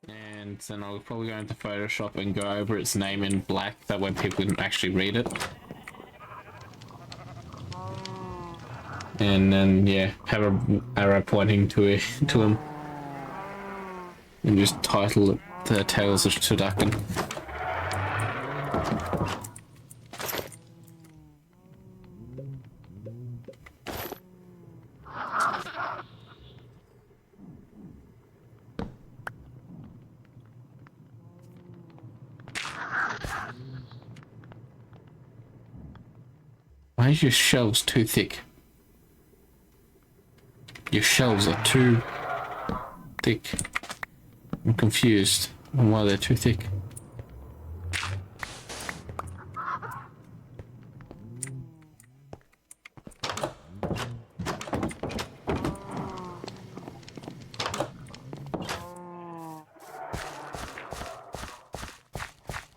And then I'll probably go into Photoshop and go over its name in black, that way people can actually read it. And then, yeah, have a arrow pointing to it, to him. And just title it The Tales of Turducken. Why is your shelves too thick? Your shelves are too thick. I'm confused on why they're too thick.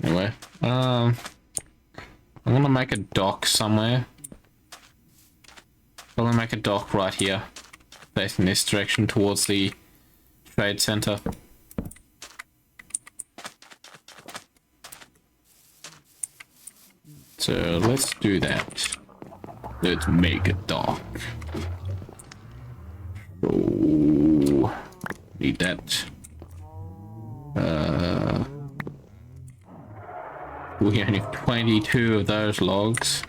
Anyway, I'm gonna make a dock somewhere. I'm gonna make a dock right here, facing this direction towards the trade center. So let's do that. Let's make a dock. Oh, need that. We only have 22 of those logs.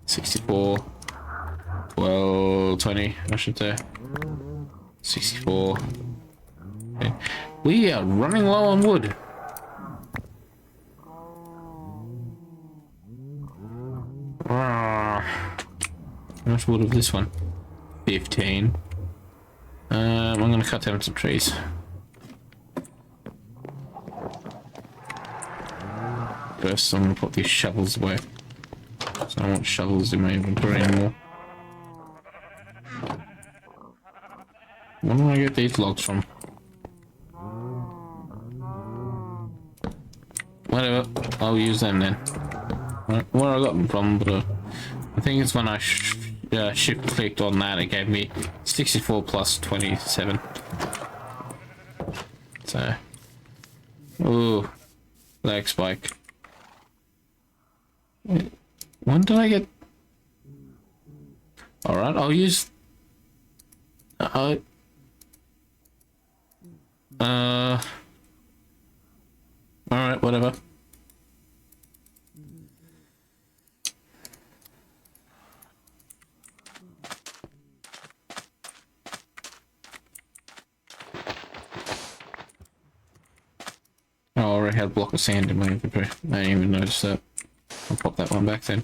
64. Well, 20, I should say. 64. Okay. We are running low on wood. How much wood of this one? 15. I'm gonna cut down some trees. First, I'm gonna put these shovels away. So I don't want shovels in my inventory anymore. Where do I get these logs from? Whatever, I'll use them then. Where I got them from, but I think it's when I shift clicked on that, it gave me 64 plus 27. So, ooh, lag spike. When did I get? All right, I'll use. All right, whatever. I already had a block of sand in my inventory. I didn't even notice that. I'll pop that one back then.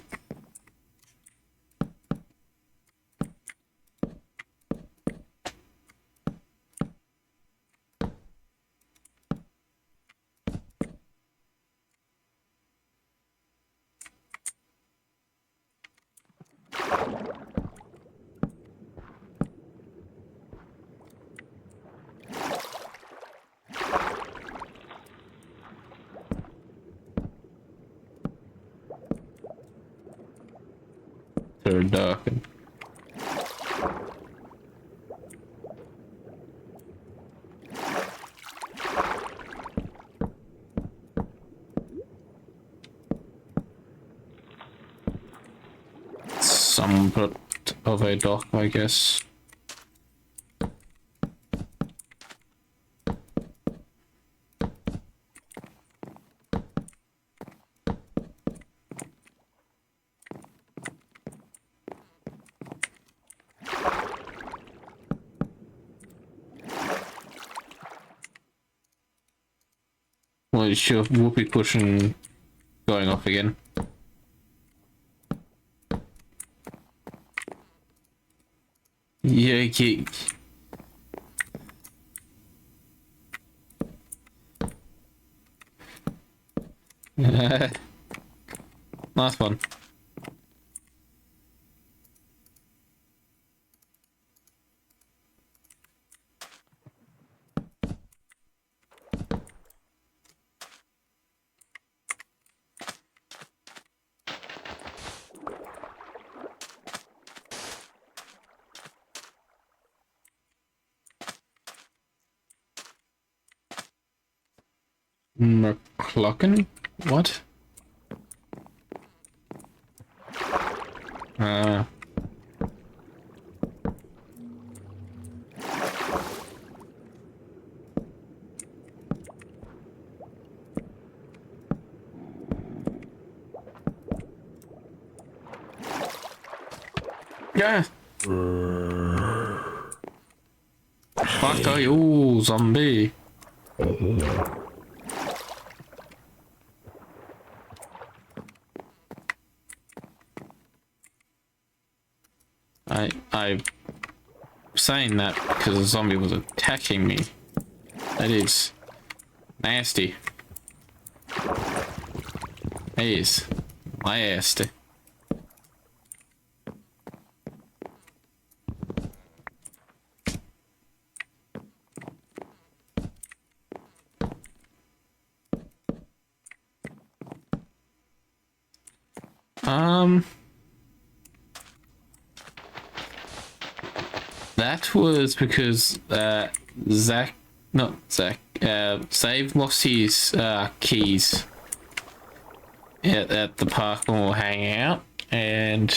They're dark and some bit of a dock, I guess. Well, is your whoopee cushion going off again? Yeah, okay. Nice one. McClocken? What? Uh, yeah. Fuck you, zombie. I saying that because a zombie was attacking me. That is nasty. That is nasty. That was because Save lost his keys at the park when we were hanging out, and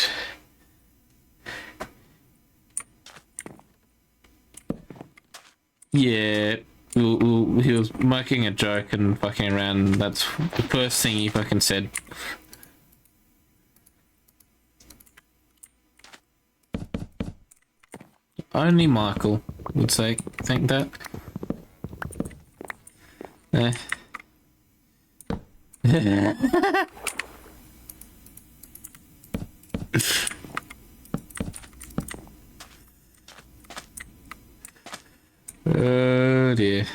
yeah, he was making a joke and fucking around. That's the first thing he fucking said. Only Michael would think that. Eh. Oh dear.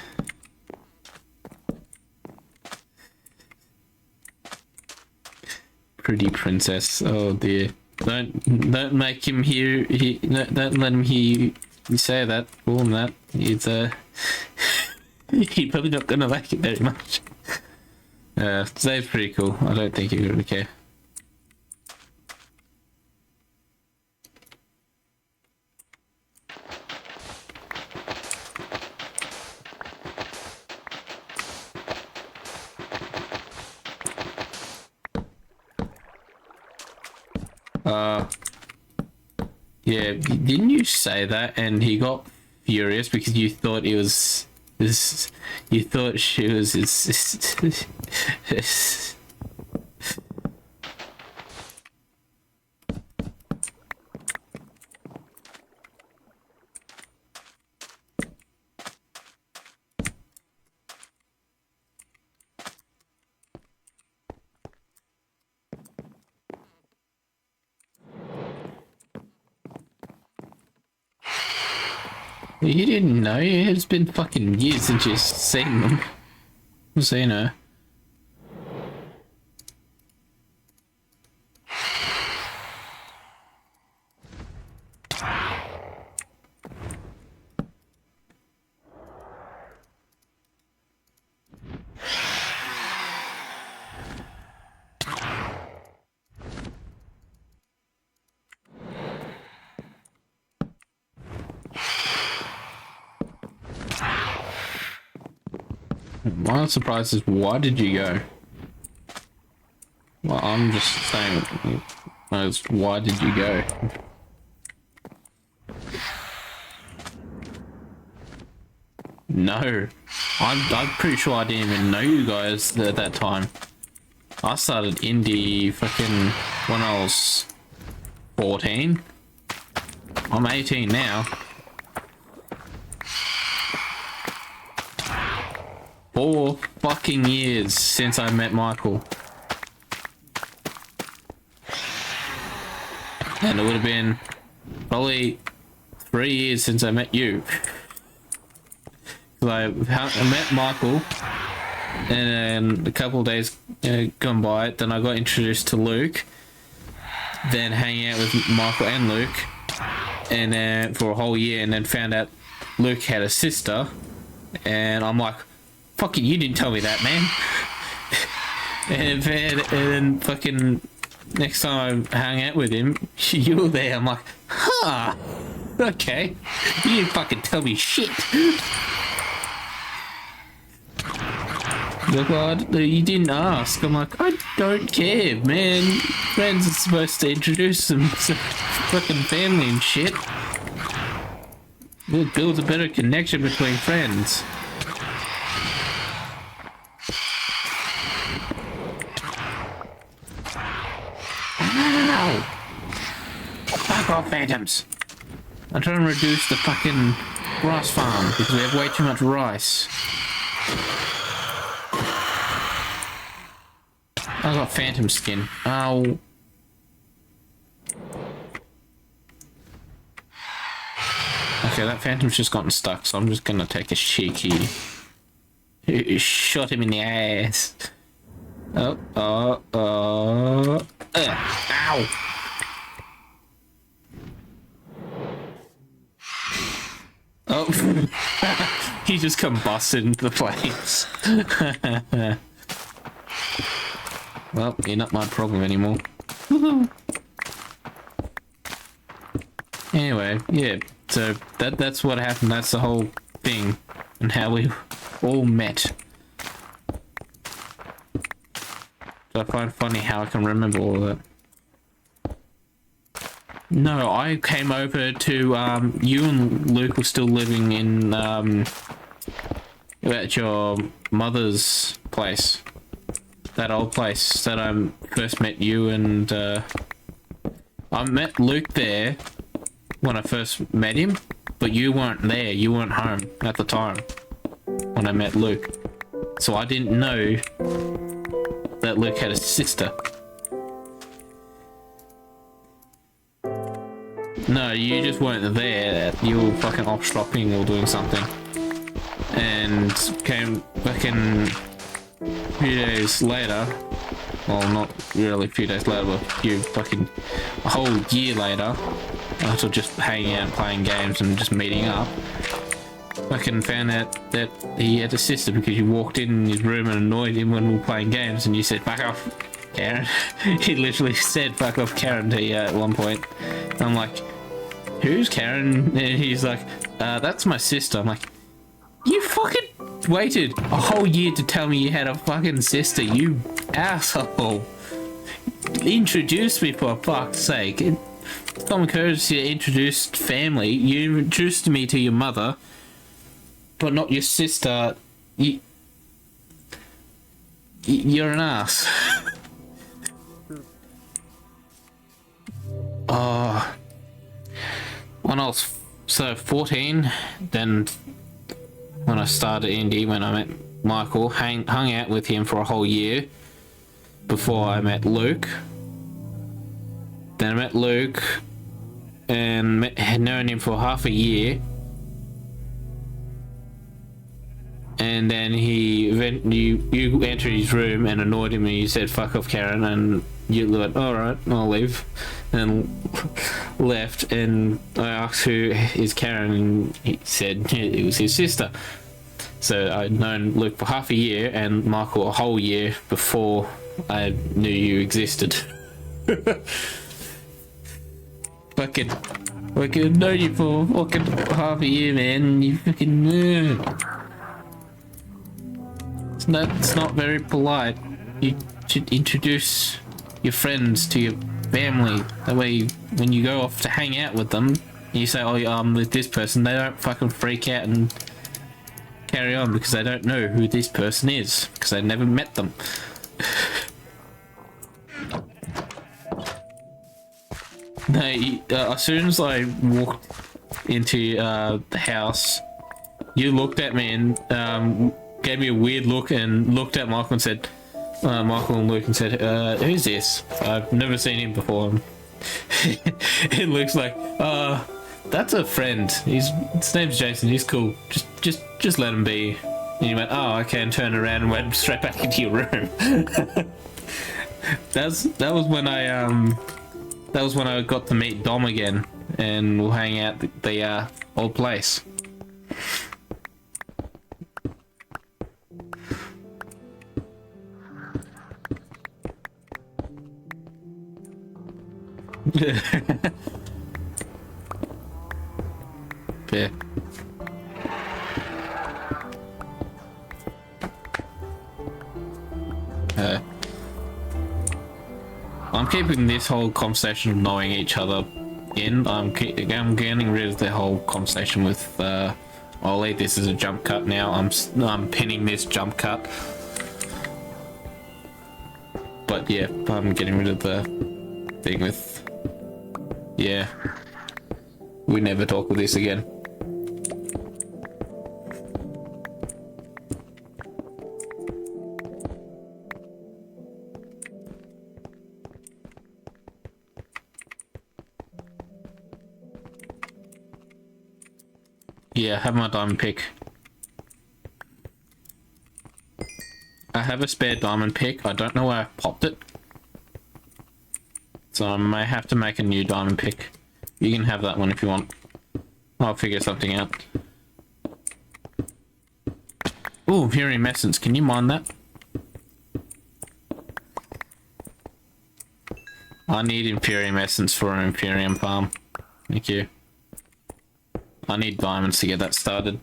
Pretty princess. Oh dear. Don't make him hear. Don't let him hear you say that. More than that, he's he's probably not gonna like it very much. Zave's pretty cool. I don't think he would care. Yeah, didn't you say that? And he got furious because you thought it was this. You thought she was his. You didn't know. It's been fucking years since you've seen them. Seen her. My surprise is why did you go? Well, I'm just saying, why did you go? No, I'm pretty sure I didn't even know you guys at that time. I started indie fucking when I was 14. I'm 18 now. 4 fucking years since I met Michael. And it would have been probably 3 years since I met you. I met Michael, and then a couple of days gone by, then I got introduced to Luke, then hanging out with Michael and Luke, and then for a whole year, and then found out Luke had a sister, and I'm like, fucking, you didn't tell me that, man. and then fucking next time I hung out with him, you were there. I'm like, huh, okay, you didn't fucking tell me shit. Look, you didn't ask. I'm like, I don't care, man. Friends are supposed to introduce them to fucking family and shit. It builds a better connection between friends. Ow! Fuck off, phantoms. I'm trying to reduce the fucking rice farm because we have way too much rice. I got phantom skin. Oh. Okay, that phantom's just gotten stuck, so I'm just gonna take a cheeky shot him in the ass. Ow. Oh, he just combusted into the flames. Well, you're not my problem anymore. Anyway, yeah, so that's what happened. That's the whole thing and how we all met. So I find funny how I can remember all of that. No, I came over to, you and Luke were still living in, at your mother's place. That old place that I first met you and, I met Luke there when I first met him, but you weren't there. You weren't home at the time when I met Luke. So I didn't know that Luke had a sister. No, you just weren't there. You were fucking off shopping or doing something. And came back in a few days later. Well, not really a few days later, but a whole year later. After just hanging out, playing games and just meeting up. Fucking found out that he had a sister because you walked in his room and annoyed him when we were playing games and you said, "Fuck off, Karen." He literally said, "Fuck off, Karen," to you at one point. And I'm like, "Who's Karen?" And he's like, "That's my sister." I'm like, "You fucking waited a whole year to tell me you had a fucking sister, you asshole. Introduce me for fuck's sake." Common courtesy introduced family. You introduced me to your mother, but not your sister. You're an ass. When I was 14, then when I started indie, when I met Michael, hung out with him for a whole year before I met Luke. Then I met Luke and had known him for half a year. And then you entered his room and annoyed him and you said, "Fuck off, Karen," and you went, "Alright, I'll leave," and left. And I asked, "Who is Karen?" and he said it was his sister. So I'd known Luke for half a year and Michael a whole year before I knew you existed. Fucking known you for fucking half a year, man. You fucking nerd. It's not very polite. You should introduce your friends to your family. That way, when you go off to hang out with them, you say, "Oh, yeah, I'm with this person." They don't fucking freak out and carry on because they don't know who this person is because they never met them. No, as soon as I walked into the house, you looked at me and gave me a weird look and looked at Michael and said, Michael and Luke, and said, "Who's this? I've never seen him before." It looks like, "That's a friend. His name's Jason. He's cool. Just let him be." And you went, "Oh, okay," and turned around and went straight back into your room. That was when I got to meet Dom again, and we'll hang out at the old place. Yeah. I'm keeping this whole conversation of knowing each other in. I'm getting rid of the whole conversation with Ollie. This is a jump cut now. I'm pinning this jump cut. But yeah, I'm getting rid of the thing with. Yeah, we never talk with this again. Yeah, have my diamond pick. I have a spare diamond pick. I don't know where I popped it. So I may have to make a new diamond pick. You can have that one if you want. I'll figure something out. Ooh, Imperium Essence. Can you mine that? I need Imperium Essence for an Imperium farm. Thank you. I need diamonds to get that started.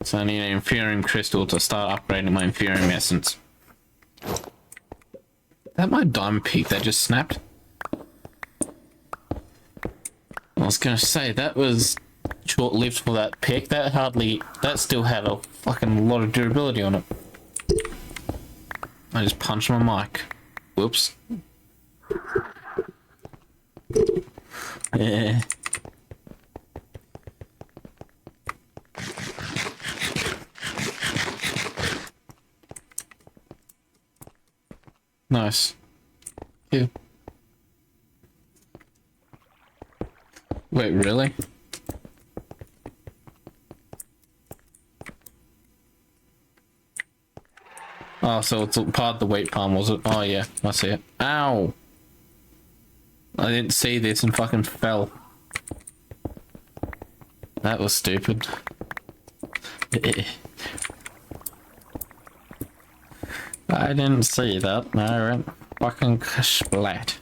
So I need an Imperium Crystal to start upgrading my Imperium Essence. That my diamond peak that just snapped? I was gonna say, that was short-lived for that pick. That still had a fucking lot of durability on it. I just punched my mic. Whoops. Yeah. Nice. Yeah. Wait, really? Oh, so it's part of the wheat farm, was it? Oh yeah, I see it. Ow! I didn't see this and fucking fell. That was stupid. I didn't see that. I went fucking splat.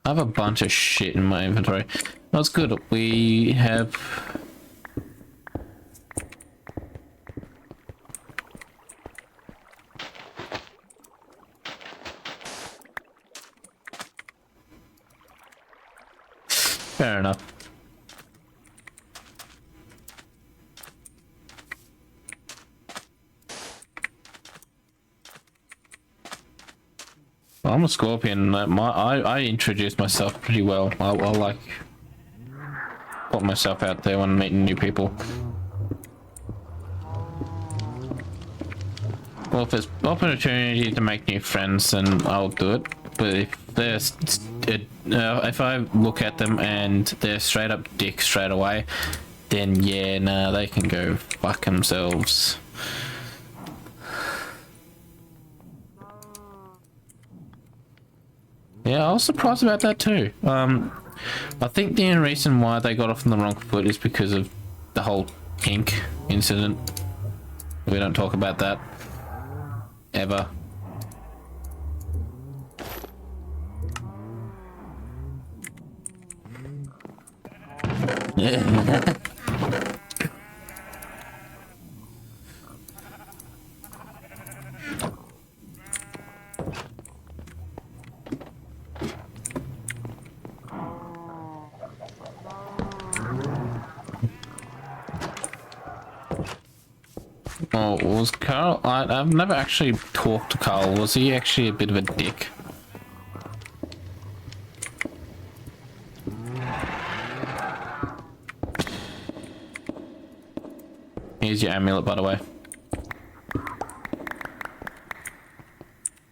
I have a bunch of shit in my inventory. That's good. We have... Fair enough. I'm a scorpion. I introduced myself pretty well. I like put myself out there when meeting new people. Well, if there's opportunity to make new friends, then I'll do it. But if I look at them and they're straight up dick straight away, then yeah, nah, they can go fuck themselves. Yeah, I was surprised about that too. I think the only reason why they got off on the wrong foot is because of the whole Tink incident. We don't talk about that ever. Oh, was Carl? I've never actually talked to Carl. Was he actually a bit of a dick? Here's your amulet, by the way.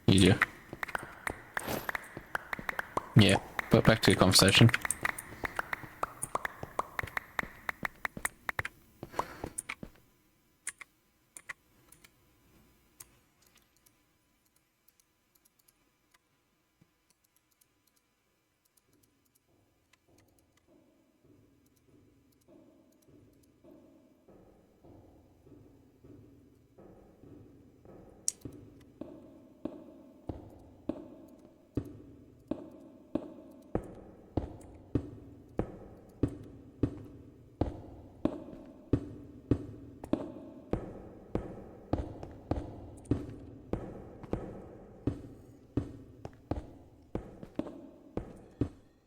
Here's your... Yeah, but back to the conversation.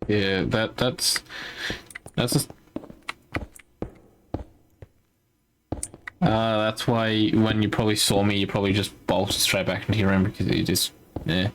Yeah, that's that's why when you probably saw me, you probably just bolted straight back into your room because you just, yeah.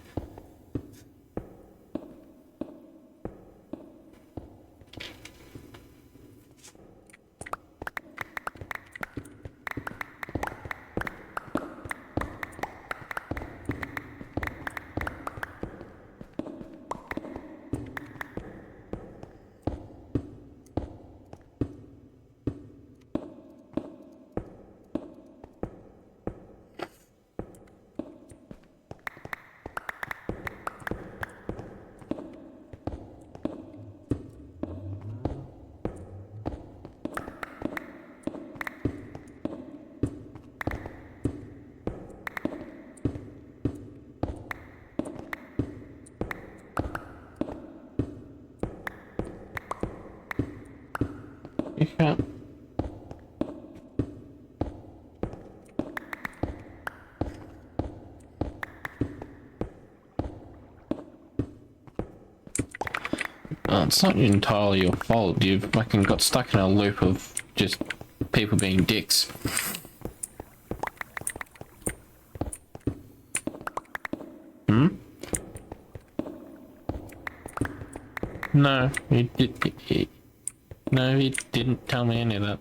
You can't. Oh, it's not entirely your fault. You've fucking got stuck in a loop of just people being dicks. Hmm? No, no, he didn't tell me any of that.